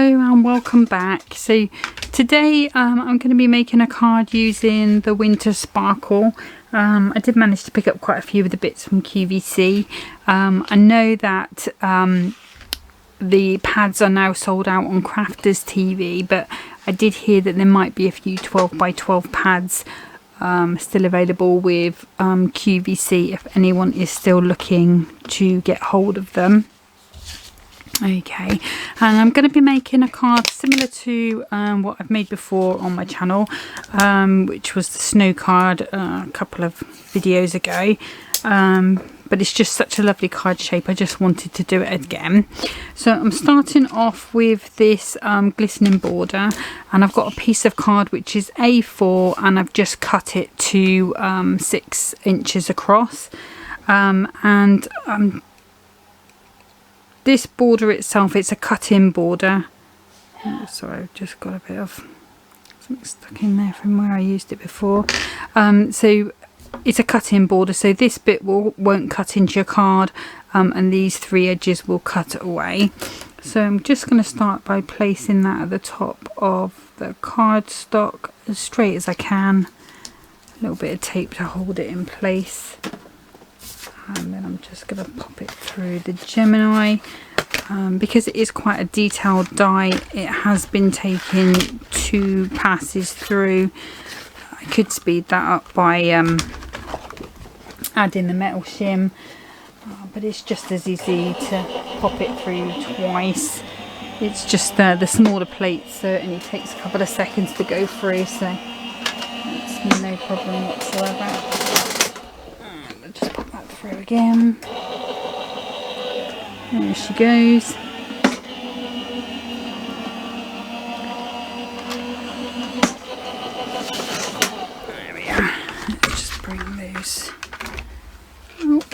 and welcome back. So today I'm going to be making a card using the Winter Sparkle. I did manage to pick up quite a few of the bits from QVC. I know that the pads are now sold out on Crafters TV, but I did hear that there might be a few 12 by 12 pads still available with QVC if anyone is still looking to get hold of them. Okay, and I'm going to be making a card similar to what I've made before on my channel, which was the snow card a couple of videos ago, but it's just such a lovely card shape. I just wanted to do it again. So I'm starting off with this glistening border, and I've got a piece of card which is A4, and I've just cut it to 6 inches across, this border itself, it's a cut-in border. Oh, sorry, I've just got a bit of something stuck in there from where I used it before. So it's a cut-in border, so this bit won't cut into your card, and these 3 edges will cut away. So I'm just going to start by placing that at the top of the cardstock as straight as I can. A little bit of tape to hold it in place. And then I'm just going to pop it through the Gemini. Because it is quite a detailed die, it has been taking 2 passes through. I could speed that up by adding the metal shim, but it's just as easy to pop it through twice. It's just the smaller plates, so it only takes a couple of seconds to go through, so it's no problem whatsoever. Just pop that through again. There she goes. There we are. Let's just bring those out.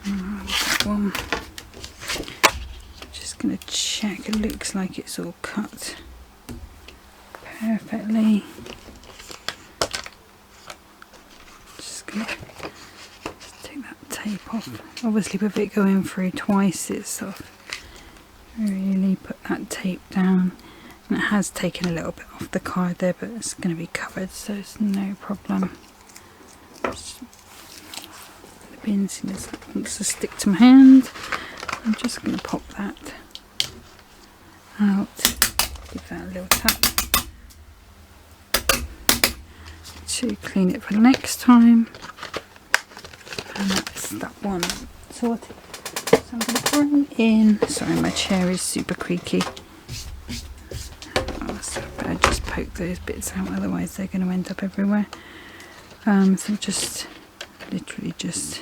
That one. Just going to check. It looks like it's all cut perfectly. Just take that tape off. Obviously with it going through twice, it's sort of really put that tape down, and it has taken a little bit off the card there, but it's going to be covered, so it's no problem. Just the pins wants to stick to my hand. I'm just going to pop that out, give that a little tap to clean it for the next time, and that's that one sorted. So I'm going to bring in, sorry my chair is super creaky, so I better just poke those bits out, otherwise they're going to end up everywhere. So just literally just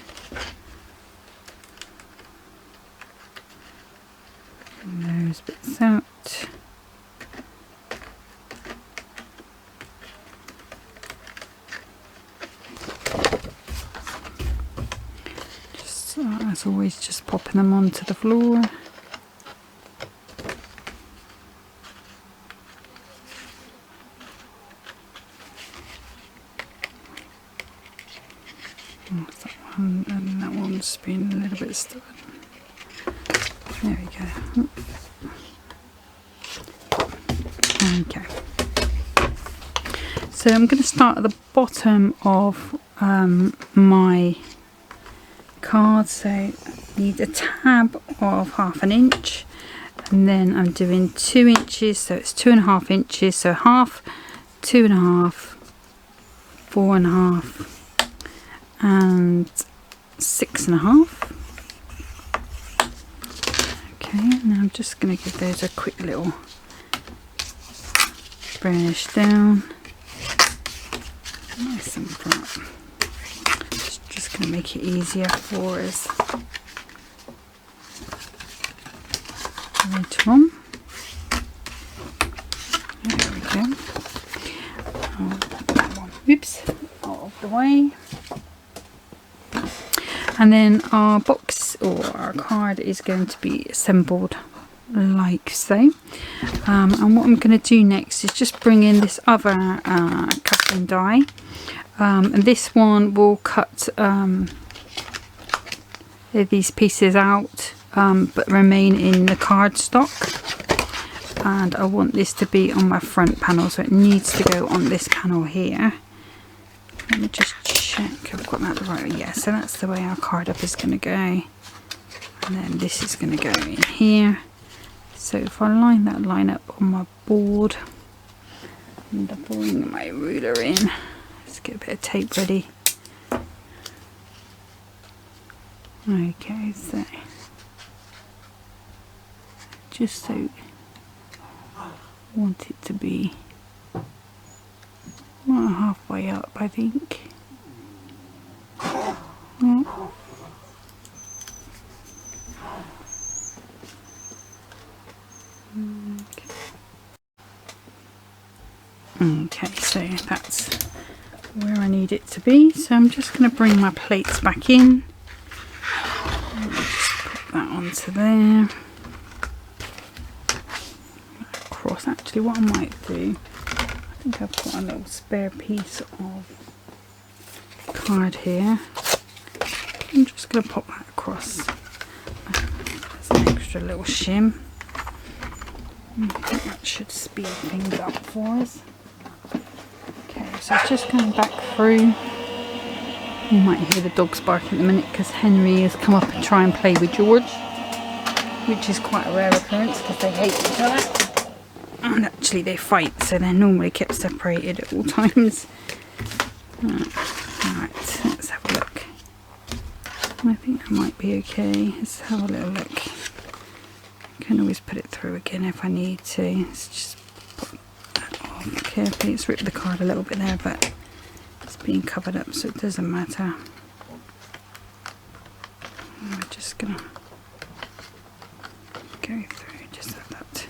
bring those bits out. As always, just popping them onto the floor. That one, and that one's been a little bit stuck. There we go. Okay. So I'm going to start at the bottom of my card, so I need a tab of 1/2 inch, and then I'm doing 2 inches, so it's 2.5 inches, so half, 2.5, 4.5, and 6.5. Okay, now I'm just going to give those a quick little burnish down, nice and flat. Just going to make it easier for us later on. There we go. Oops, out of the way. And then our box or our card is going to be assembled like so. And what I'm going to do next is just bring in this other cutting die. And this one will cut these pieces out but remain in the cardstock. And I want this to be on my front panel, so it needs to go on this panel here. Let me just check I've got that the right way. Yeah, so that's the way our card up is going to go. And then this is going to go in here. So if I line that line up on my board, and I'm pulling my ruler in, let's get a bit of tape ready. Okay, so just so I want it to be about halfway up, I think. Okay, so that's where I need it to be. So I'm just going to bring my plates back in. Just put that onto there. Across. Actually, what I might do, I think I've got a little spare piece of card here. I'm just going to pop that across. There's an extra little shim. I think that should speed things up for us. Okay, so it's just going back through. You might hear the dogs barking in a minute because Henry has come up and try and play with George, which is quite a rare occurrence because they hate each other. And actually they fight, so they're normally kept separated at all times. Alright, let's have a look. I think that might be okay. Let's have a little look. I can always put it through again if I need to. Let's just put that off carefully. It's ripped the card a little bit there, but it's being covered up, so it doesn't matter. I'm just gonna go through just like that.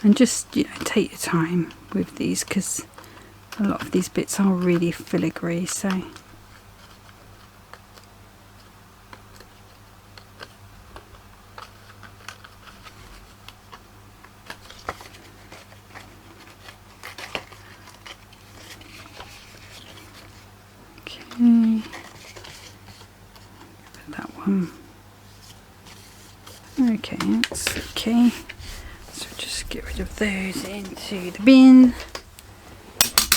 And just, you know, take your time with these because a lot of these bits are really filigree, so okay, that one, okay, that's okay. So just get rid of those into the bin.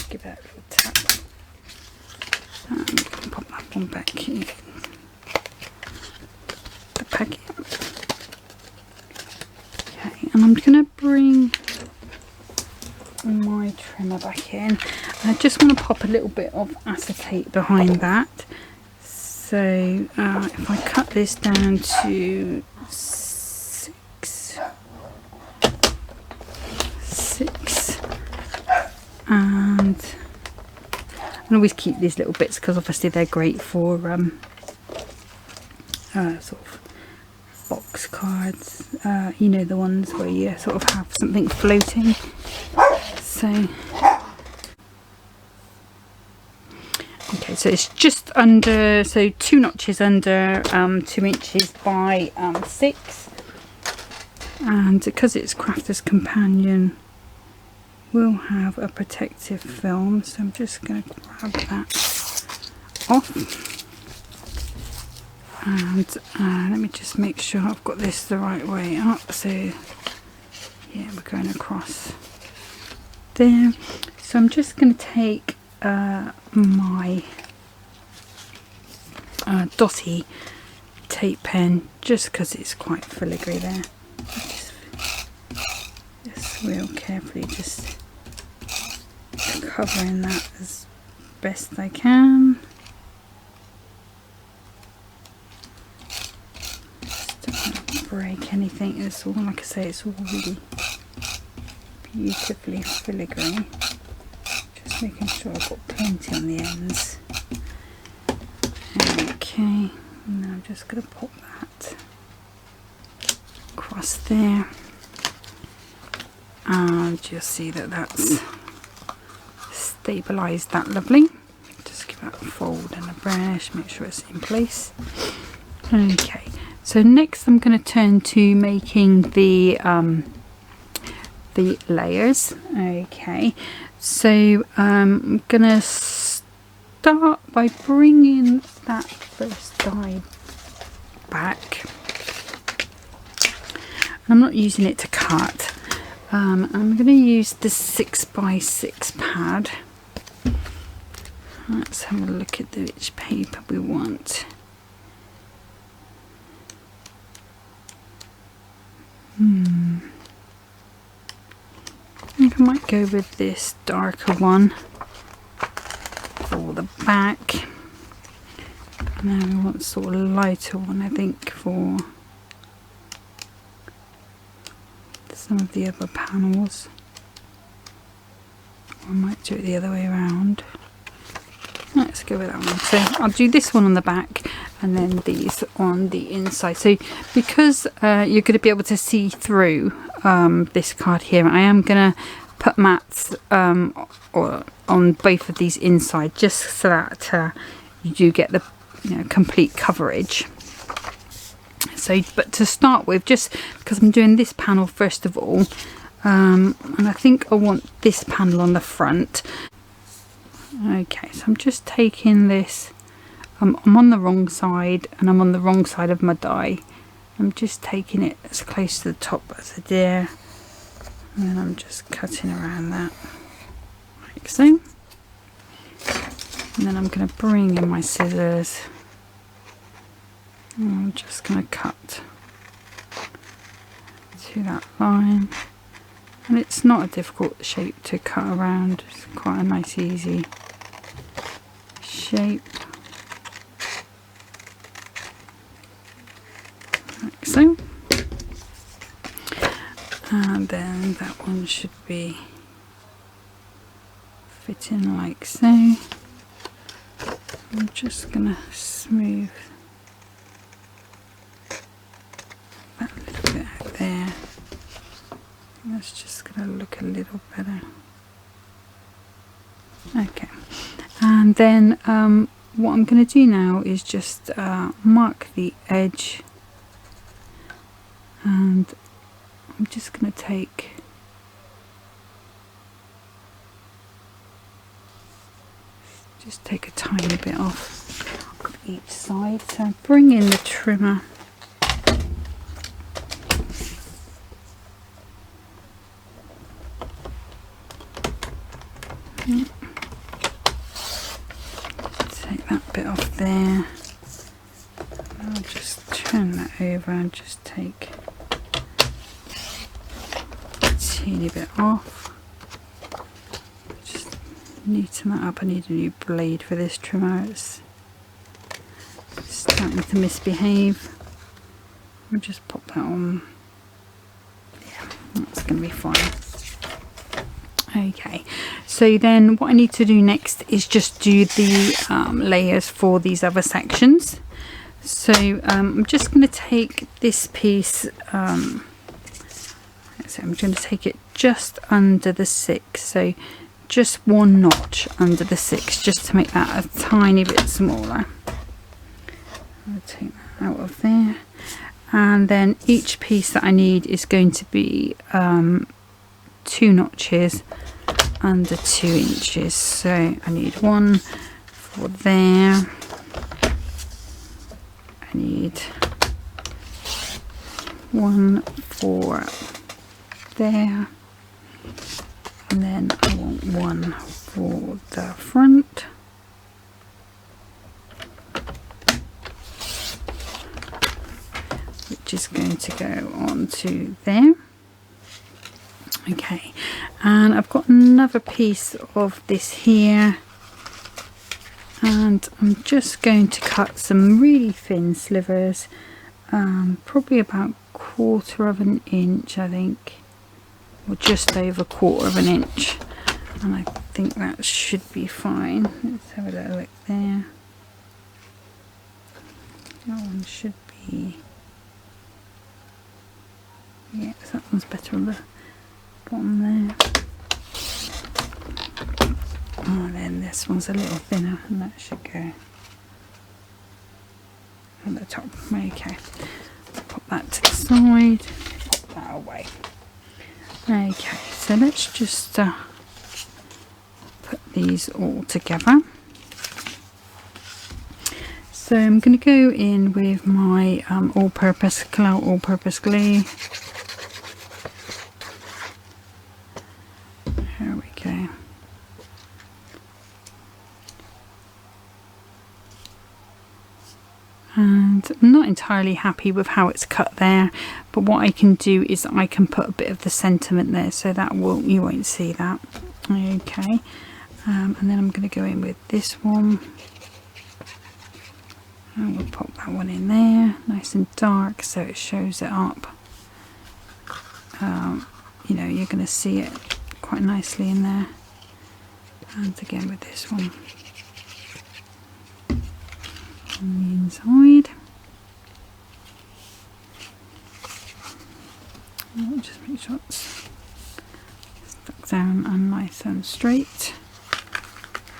Give that a little tap. And we can pop that one back in the packet. Okay, and I'm going to bring my trimmer back in. I just want to pop a little bit of acetate behind that. So if I cut this down to 6, and I always keep these little bits because obviously they're great for sort of box cards, you know, the ones where you sort of have something floating. So okay, so it's just under, so 2 notches under 2 inches by 6, and because it's Crafters Companion, we'll have a protective film, so I'm just going to grab that off. And let me just make sure I've got this the right way up. So yeah, we're going across there. So I'm just going to take my dotty tape pen, just because it's quite filigree there. Just real carefully, just covering that as best I can. Just don't want to break anything. It's all, like I say, it's all really beautifully filigree. Just making sure I've got plenty on the ends. Okay, now I'm just going to pop that across there, and you'll see that that's stabilised that lovely. Just give that a fold and a brush, make sure it's in place. Okay, so next I'm going to turn to making the the layers. Okay, so I'm gonna start by bringing that first die back. I'm not using it to cut. I'm going to use the 6x6 pad. Let's have a look at which paper we want. I think I might go with this darker one for the back. And then we want a sort of lighter one, I think, for some of the other panels. I might do it the other way around. Let's go with that one. So I'll do this one on the back and then these on the inside. So because you're going to be able to see through this card here, I am going to put mats on both of these inside, just so that you do get the complete coverage. So, but to start with, just because I'm doing this panel first of all, and I think I want this panel on the front. Okay, so I'm just taking this, I'm on the wrong side and I'm on the wrong side of my die. I'm just taking it as close to the top as I dare, and then I'm just cutting around that, like so. And then I'm going to bring in my scissors. I'm just going to cut to that line, and it's not a difficult shape to cut around. It's quite a nice easy shape, like so. And then that one should be fitting like so. I'm just going to smooth that little bit out there. That's just going to look a little better. Okay, and then what I'm going to do now is just mark the edge, and I'm just going to take a tiny bit off each side. So bring in the trimmer. Take that bit off there. I'll just turn that over and just take a teeny bit off. Just neaten that up. I need a new blade for this trimmer. It's starting to misbehave. I'll just pop that on. Yeah, that's going to be fine. Okay, so then what I need to do next is just do the layers for these other sections. So I'm just going to take this piece, so I'm going to take it just under the 6, so just one notch under the 6, just to make that a tiny bit smaller. I'll take that out of there, and then each piece that I need is going to be 2 notches under 2 inches. So I need one for there, I need one for there, and then I want one for the front. Which is going to go onto there. Okay, and I've got another piece of this here, and I'm just going to cut some really thin slivers, probably about 1/4 of an inch, I think, or just over 1/4 of an inch, and I think that should be fine. Let's have a little look there. That one should be, yeah, that one's better on the bottom there. Oh, then this one's a little thinner, and that should go at the top. Okay, pop that to the side, pop that away. Okay, so let's just put these all together. So I'm going to go in with my all-purpose glue. There we go. And I'm not entirely happy with how it's cut there, but what I can do is I can put a bit of the sentiment there, so that you won't see that. Okay, and then I'm going to go in with this one, and we'll pop that one in there, nice and dark, so it shows it up. You know, you're going to see it quite nicely in there. And again with this one on the inside. I'll just make sure it's stuck down and nice and straight.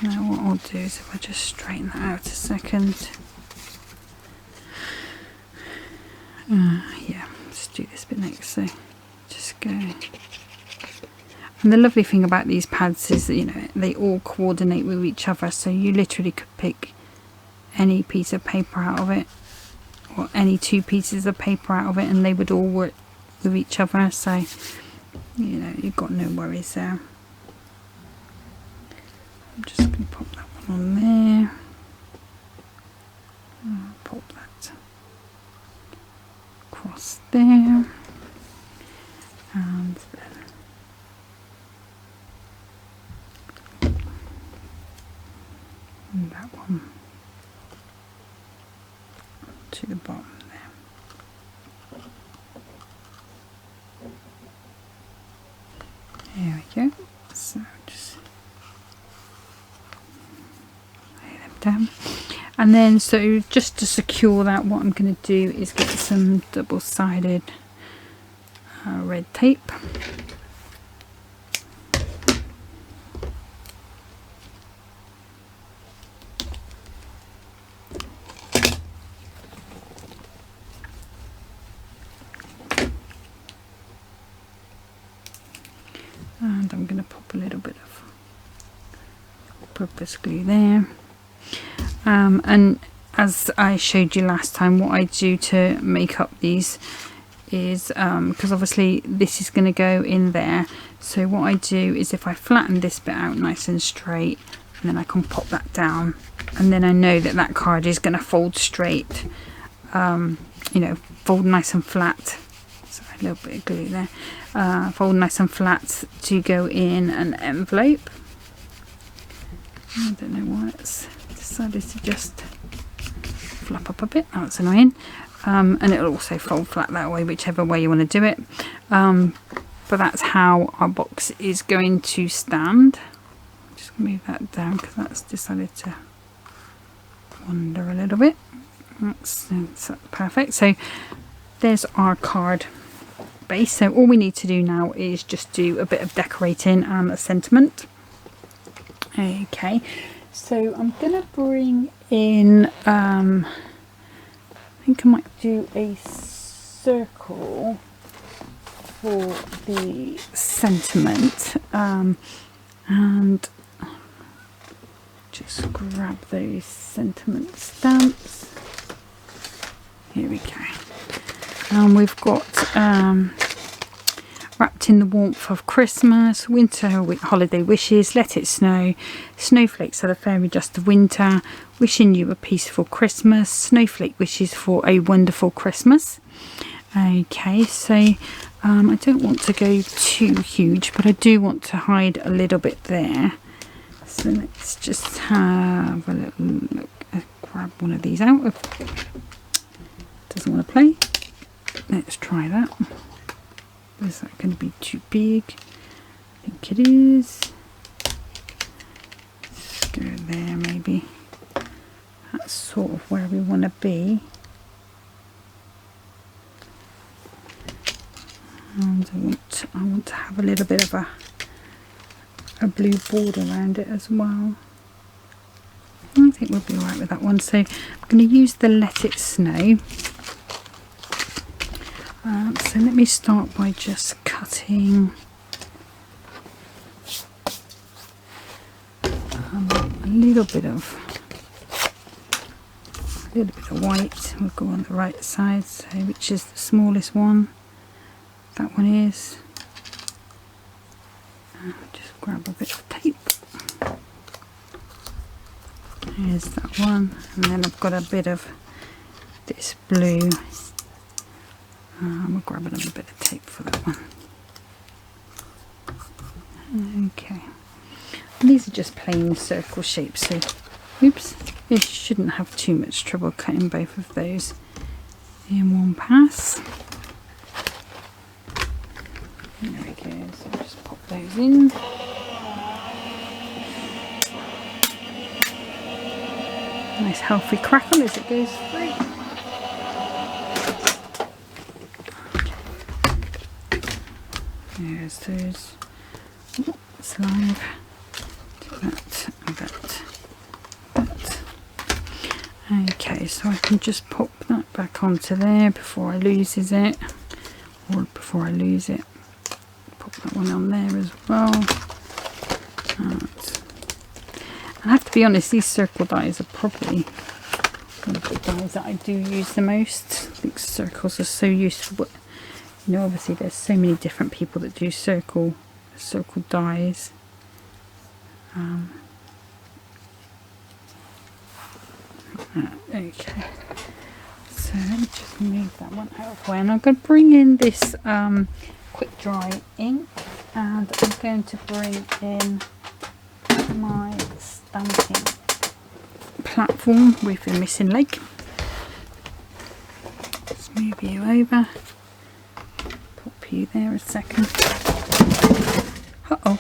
Now what I'll do is if I just straighten that out a second. Yeah, let's do this bit next. So just go. And the lovely thing about these pads is that, you know, they all coordinate with each other, so you literally could pick any piece of paper out of it, or any two pieces of paper out of it, and they would all work with each other, so you know, you've got no worries there. I'm just going to pop that one on there. I'll pop that across there, and then that one to the bottom there. There we go. So just lay them down, and then so just to secure that, what I'm going to do is get some double-sided red tape. And I'm going to pop a little bit of purpose glue there. And as I showed you last time, what I do to make up these is, because obviously this is going to go in there, so what I do is if I flatten this bit out nice and straight, and then I can pop that down, and then I know that that card is going to fold straight, you know, fold nice and flat. Sorry, a little bit of glue there. Fold nice and flat to go in an envelope. I don't know why it's decided to just flap up a bit. That's annoying. And it'll also fold flat that way, whichever way you want to do it. But that's how our box is going to stand. Just move that down because that's decided to wander a little bit. That's perfect. So there's our card base. So all we need to do now is just do a bit of decorating and a sentiment. Okay, so I'm gonna bring in I think I might do a circle for the sentiment, and just grab those sentiment stamps. Here we go. And we've got wrapped in the warmth of Christmas, winter holiday wishes, let it snow, snowflakes are the fairy dust of winter, wishing you a peaceful Christmas, snowflake wishes for a wonderful Christmas. Okay, so I don't want to go too huge, but I do want to hide a little bit there. So let's just have a little look. Grab one of these out. Doesn't want to play. Let's try that. Is that going to be too big? I think it is. Let's go there maybe. That's sort of where we want to be. And I want to have a little bit of a blue border around it as well. I think we'll be alright with that one. So I'm going to use the Let It Snow. So let me start by just cutting little bit of white. We'll go on the right side, so which is the smallest one. That one is. Just grab a bit of tape. Here's that one, and then I've got a bit of this blue. We'll grab another bit of tape for that one. Okay, and these are just plain circle shapes, so oops, you shouldn't have too much trouble cutting both of those in one pass. There we go, so I'll just pop those in. Nice healthy crackle as it goes through. There's those. Slide. That and that. Okay, so I can just pop that back onto there before I loses it. Or before I lose it. Pop that one on there as well. And I have to be honest, these circle dies are probably one of the dies that I do use the most. I think circles are so useful, but you know, obviously there's so many different people that do circle dies. Okay, so let me just move that one out of the way, and I'm going to bring in this quick dry ink, and I'm going to bring in my stamping platform with the missing leg. Just move you over, pop you there a second. Uh-oh.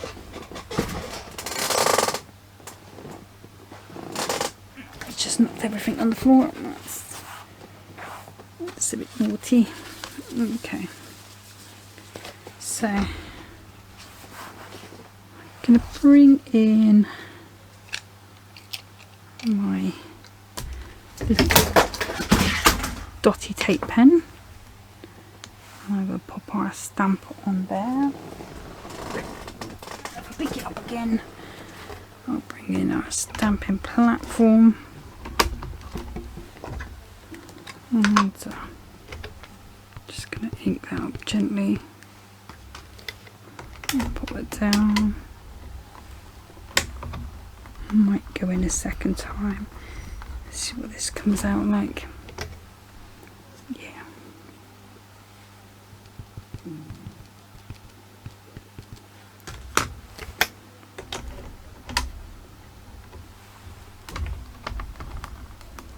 I just knocked everything on the floor. That's a bit naughty. Okay. So I'm going to bring in my little dotty tape pen. I'm going to pop our stamp on there. If I pick it up again, I'll bring in our stamping platform. And just going to ink that up gently. And pop it down. I might go in a second time. Let's see what this comes out like. Yeah.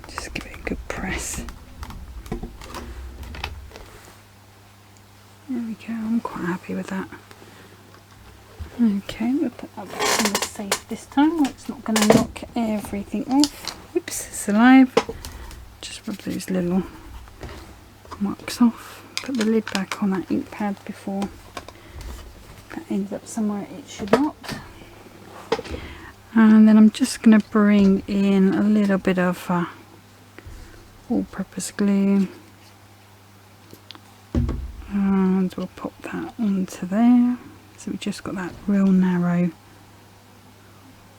Just give it a good press. There we go, I'm quite happy with that. Okay, we'll put that back in the safe this time. It's not going to knock everything off. Oops, it's alive. Just rub those little marks off. Put the lid back on that ink pad before that ends up somewhere it should not. And then I'm just going to bring in a little bit of all-purpose glue. And we'll pop that onto there. So we've just got that real narrow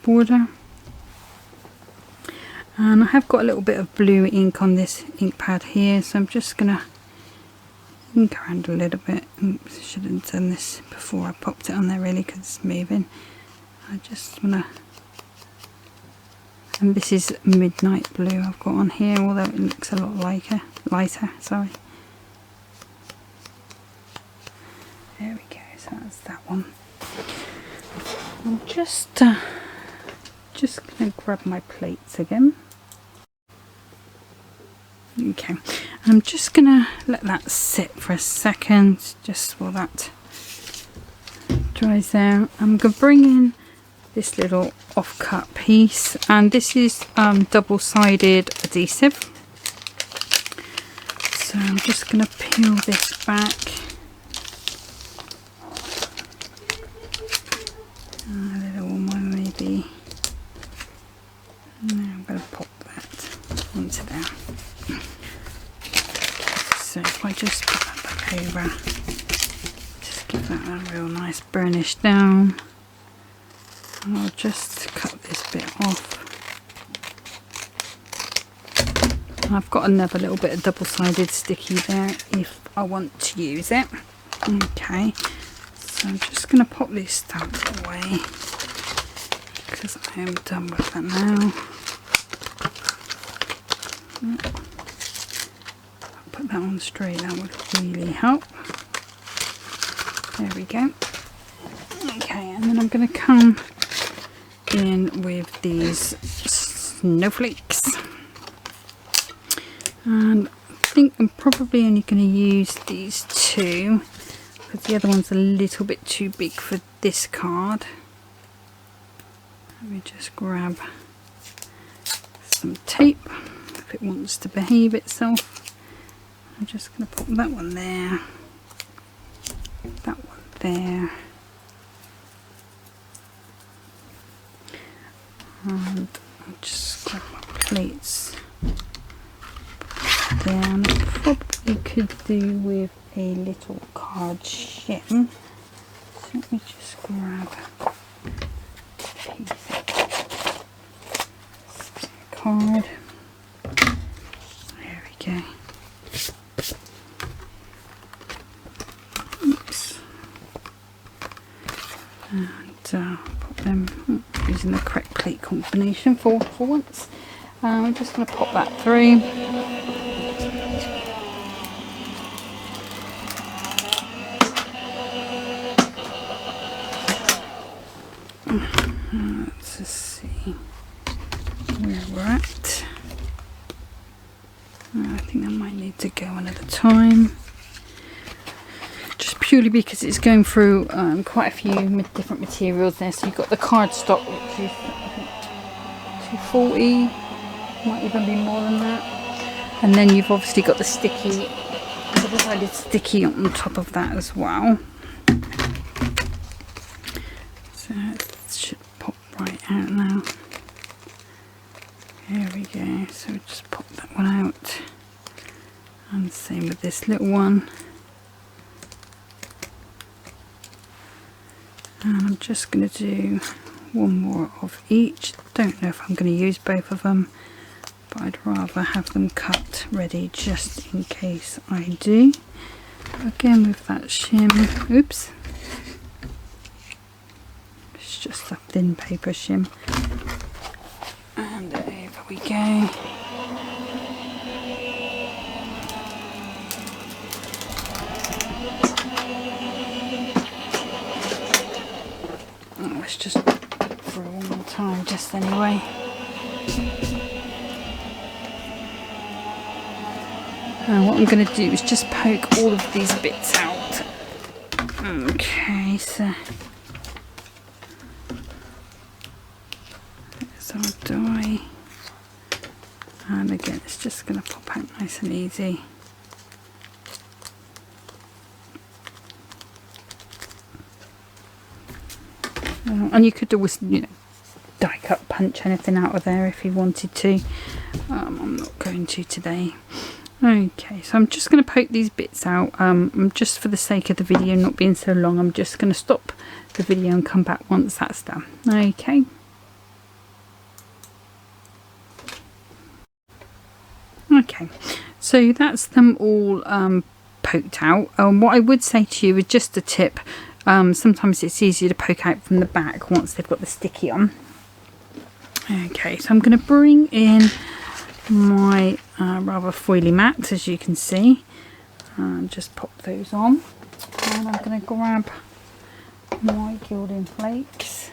border. And I have got a little bit of blue ink on this ink pad here, so I'm just going to ink around a little bit. Oops, I should have done this before I popped it on there really, because it's moving. I just want to, and this is midnight blue I've got on here, although it looks a lot lighter, sorry. There we go, so that's that one. I'm just going to grab my plates again. Okay, and I'm just going to let that sit for a second, just while that dries out. I'm going to bring in this little off-cut piece, and this is double-sided adhesive. So I'm just going to peel this back. A little one maybe. And then I'm going to pop that onto there. So if I just put that back over, just give that a real nice burnish down. And I'll just cut this bit off. And I've got another little bit of double-sided sticky there if I want to use it. Okay, so I'm just going to pop this stamp away because I am done with that now. Put that on straight, that would really help. There we go. Okay, and then I'm going to come in with these snowflakes. And I think I'm probably only going to use these two because the other one's a little bit too big for this card. Let me just grab some tape if it wants to behave itself. I'm just going to put that one there, that one there, and I'll just grab my plates down. I probably could do with a little card shim. So let me just grab a piece of card. There we go. Oops. And put them using the correct plate combination for once. I'm just going to pop that through. Let's just see where we're at. I think I might need to go another time, just purely because it's going through quite a few different materials there. So you've got the cardstock, which is 240, might even be more than that, and then you've obviously got the sticky, double-sided sticky on top of that as well. So it should pop right out now. There we go. So just pop that one out, and same with this little one. And I'm just going to do one more of each. Don't know if I'm going to use both of them, but I'd rather have them cut ready just in case I do. Again with that shim. Oops. It's just a thin paper shim. And over we go. Let's just put through one more time, just anyway. And what I'm going to do is just poke all of these bits out. Okay, so there's our die. And again, it's just going to pop out nice and easy. And you could always, you know, die cut punch anything out of there if you wanted to. I'm not going to today. Okay, so I'm just going to poke these bits out. Just for the sake of the video not being so long, I'm just going to stop the video and come back once that's done. Okay. Okay, so that's them all poked out. What I would say to you is just a tip. Sometimes it's easier to poke out from the back once they've got the sticky on. Okay, so I'm going to bring in my rather foily mats, as you can see, and just pop those on. And I'm going to grab my gilding flakes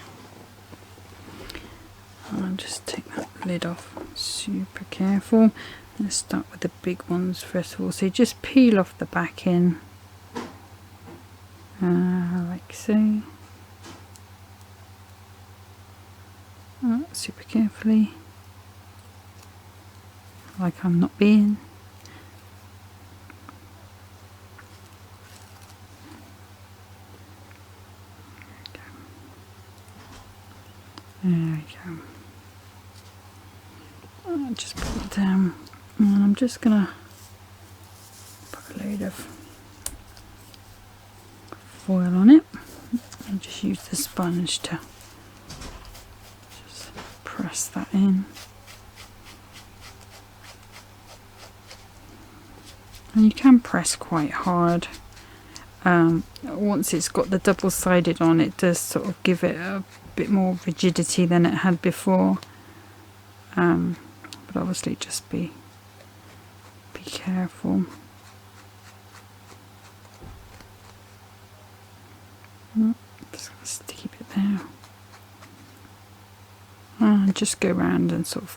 and just take that lid off. Super careful. Let's start with the big ones first of all. So just peel off the back in. Like so. Super carefully, like I'm not being. There we go. I'll just put it down, and I'm just gonna put a load of foil on it and just use the sponge to just press that in. and you can press quite hard. Once it's got the double-sided on, it does sort of give it a bit more rigidity than it had before, but obviously just be careful. Just got a sticky bit there, and just go around and sort of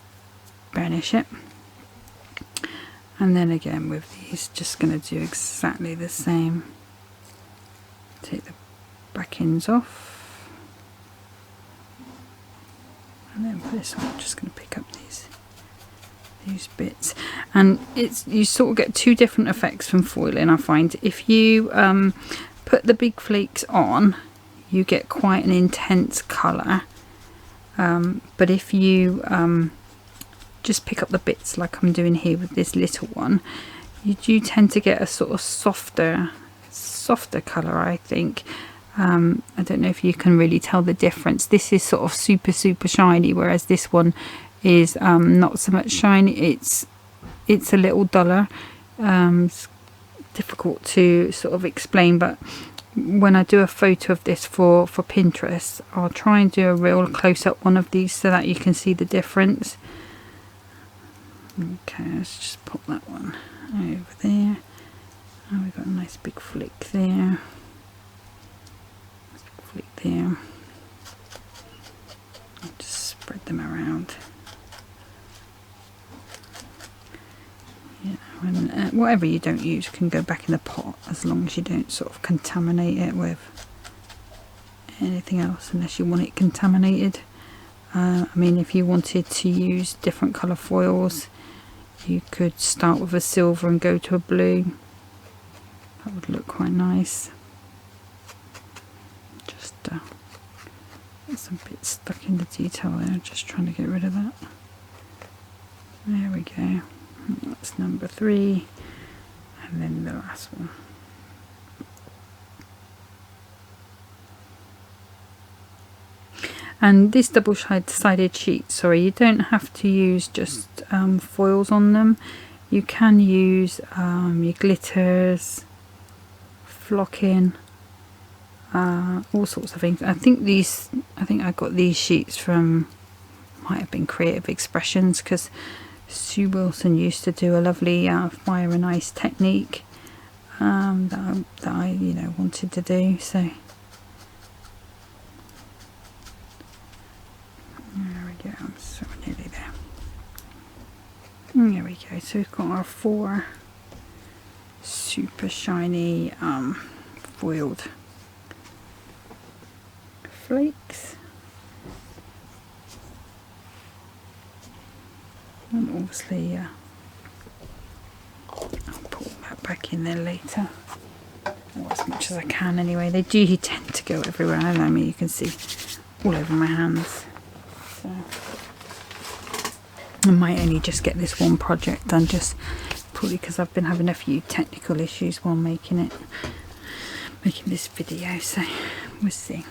burnish it. And then again with these, just going to do exactly the same. Take the back ends off, and then for this one I'm just going to pick up these bits. And you sort of get two different effects from foiling, I find. If you put the big flakes on, you get quite an intense colour, but if you just pick up the bits like I'm doing here with this little one, you do tend to get a sort of softer colour, I think. I don't know if you can really tell the difference. This is sort of super shiny, whereas this one is not so much shiny. It's a little duller. It's difficult to sort of explain, but when I do a photo of this for Pinterest, I'll try and do a real close-up one of these so that you can see the difference. Okay, let's just pop that one over there. And we've got a nice big flick there. Big flick there. I'll just spread them around. Yeah, and whatever you don't use can go back in the pot, as long as you don't sort of contaminate it with anything else, unless you want it contaminated. I mean, if you wanted to use different colour foils, you could start with a silver and go to a blue. That would look quite nice. Just got some bits stuck in the detail there, just trying to get rid of that. There we go. That's number 3, and then the last one. And this double-sided sheet, sorry, you don't have to use just foils on them. You can use your glitters, flocking, all sorts of things. I think I got these sheets from, might have been Creative Expressions, because Sue Wilson used to do a lovely fire and ice technique that I wanted to do. So there we go. I'm so nearly there. There we go. So we've got our 4 super shiny foiled flakes. And obviously I'll put that back in there later, or as much as I can anyway. They do tend to go everywhere. I mean, you can see all over my hands. So I might only just get this one project done, just probably because I've been having a few technical issues while making this video, so we'll see.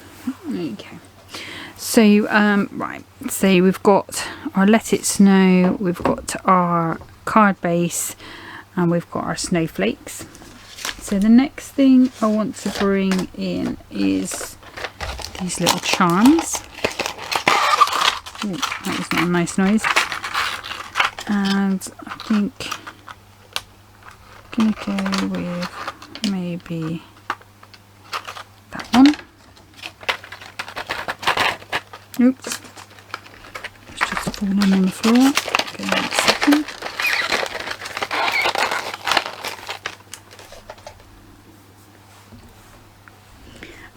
Okay. So right, so we've got our Let It Snow, we've got our card base, and we've got our snowflakes. So the next thing I want to bring in is these little charms. Ooh, that was not a nice noise. And I think I'm gonna go with maybe that one. Oops, it's just fallen on the floor. Okay, 1 second.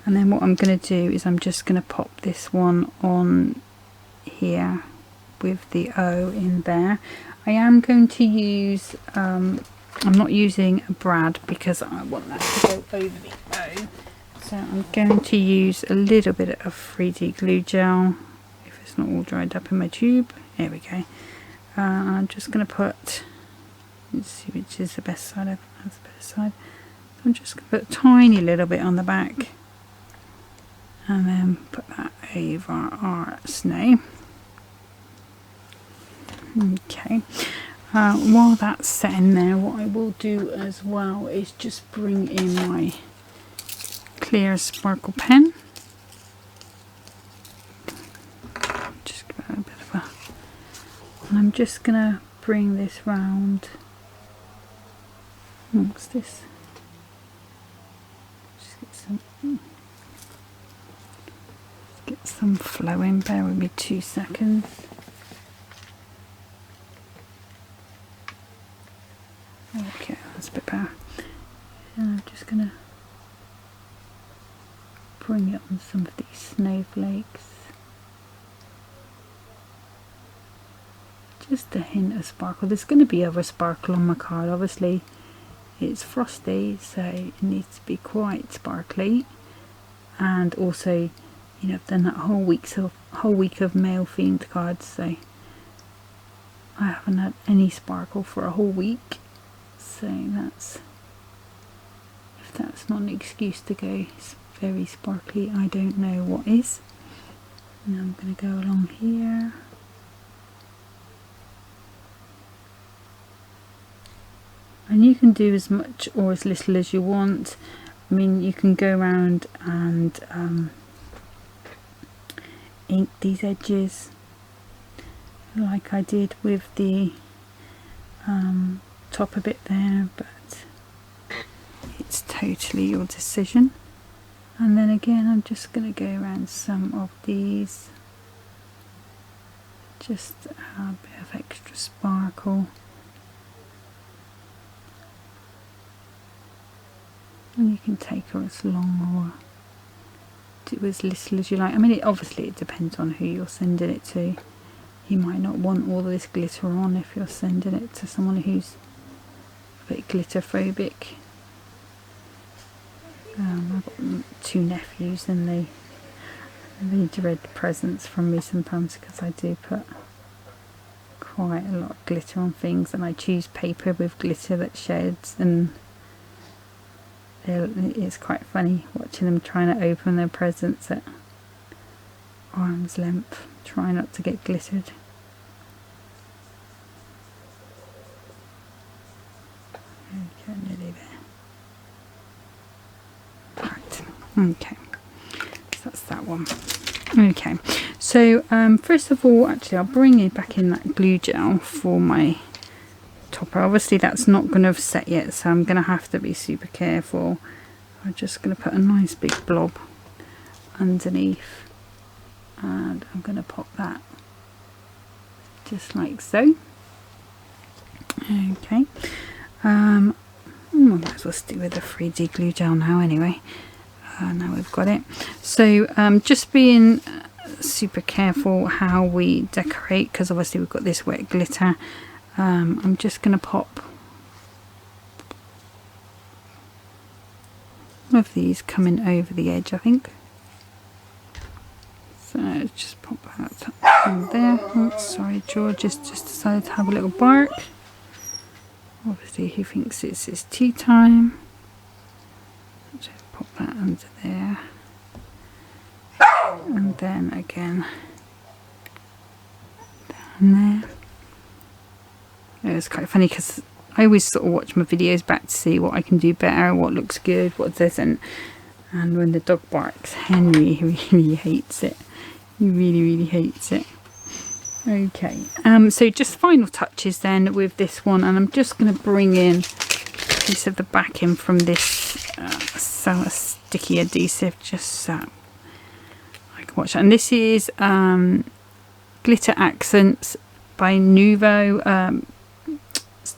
And then what I'm going to do is I'm just going to pop this one on here with the O in there. I am going to use, I'm not using a brad because I want that to go over the O. So I'm going to use a little bit of 3D glue gel, if it's not all dried up in my tube. There we go. I'm just going to put, let's see which is the best side. That's the better side. So I'm just going to put a tiny little bit on the back, and then put that over our snow. Okay. While that's setting there, what I will do as well is just bring in my clear sparkle pen. Just give it a bit of a... And I'm just going to bring this round. What's this? Just get some flow in. Bear with me 2 seconds. Okay, that's a bit better. And I'm just going to bring it on some of these snowflakes. Just a hint of sparkle. There's going to be other sparkle on my card. Obviously, it's frosty, so it needs to be quite sparkly. And also, you know, I've done that whole week of male themed cards, so I haven't had any sparkle for a whole week. So that's, if that's not an excuse to go very sparkly, I don't know what is. And I'm going to go along here. And you can do as much or as little as you want. I mean, you can go around and ink these edges like I did with the top a bit there, but it's totally your decision. And then again, I'm just going to go around some of these, just a bit of extra sparkle. And you can take her as long or do as little as you like. I mean, obviously it depends on who you're sending it to. You might not want all of this glitter on if you're sending it to someone who's a bit glitter phobic. I've got 2 nephews and they dread presents from me sometimes because I do put quite a lot of glitter on things, and I choose paper with glitter that sheds, and it's quite funny watching them trying to open their presents at arm's length, try not to get glittered. Okay, nearly there. Right, okay, so that's that one. Okay, so first of all, actually I'll bring it back in that glue gel for my topper. Obviously that's not going to have set yet, so I'm going to have to be super careful. I'm just going to put a nice big blob underneath, and I'm going to pop that just like so. Okay, I might as well stick with the 3D glue gel now anyway. Now we've got it. So just being super careful how we decorate, because obviously we've got this wet glitter. I'm just going to pop one of these coming over the edge, I think. So just pop that in there. Oh, sorry, George has just decided to have a little bark. Obviously he thinks it's his tea time. Just pop that under there. And then again down there. It was quite funny because I always sort of watch my videos back to see what I can do better, what looks good, what doesn't. And when the dog barks, Henry really hates it. He really hates it. Okay, so just final touches then with this one, and I'm just going to bring in a piece of the backing from this Sour Sticky adhesive, just so I can watch that. And this is Glitter Accents by Nuvo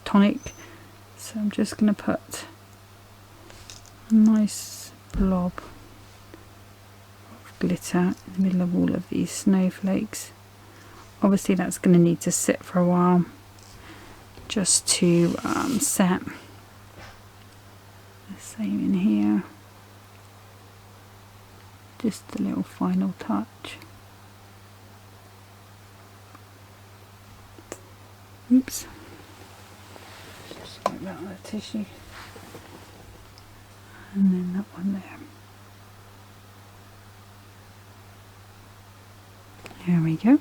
Tonic. So I'm just going to put a nice blob of glitter in the middle of all of these snowflakes. Obviously that's going to need to sit for a while just to set. The same in here. Just a little final touch. Oops. Just like that on the tissue. And then that one there. There we go.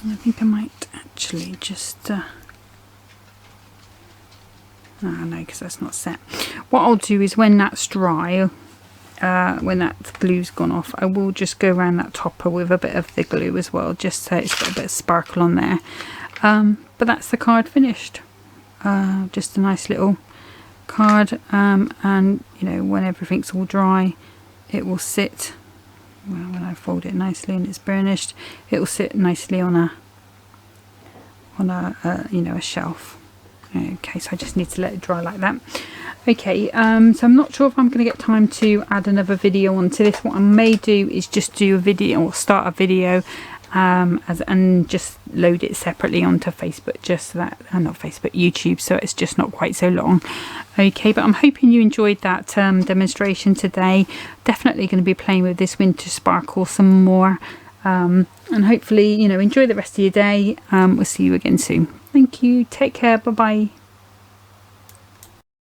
I think I might actually just no, because that's not set. What I'll do is when that's dry, when that glue's gone off, I will just go around that topper with a bit of the glue as well, just so it's got a bit of sparkle on there. But that's the card finished. Just a nice little card, and you know, when everything's all dry, it will sit, well, when I fold it nicely and it's burnished, it will sit nicely on a you know, a shelf. Okay, so I just need to let it dry like that. Okay, so I'm not sure if I'm going to get time to add another video onto this. What I may do is just do a video, or start a video, and just load it separately onto Facebook, just so that, not Facebook, YouTube, so it's just not quite so long. Okay, but I'm hoping you enjoyed that demonstration today. Definitely going to be playing with this winter sparkle some more, and hopefully, you know, enjoy the rest of your day. We'll see you again soon. Thank you, take care, bye bye.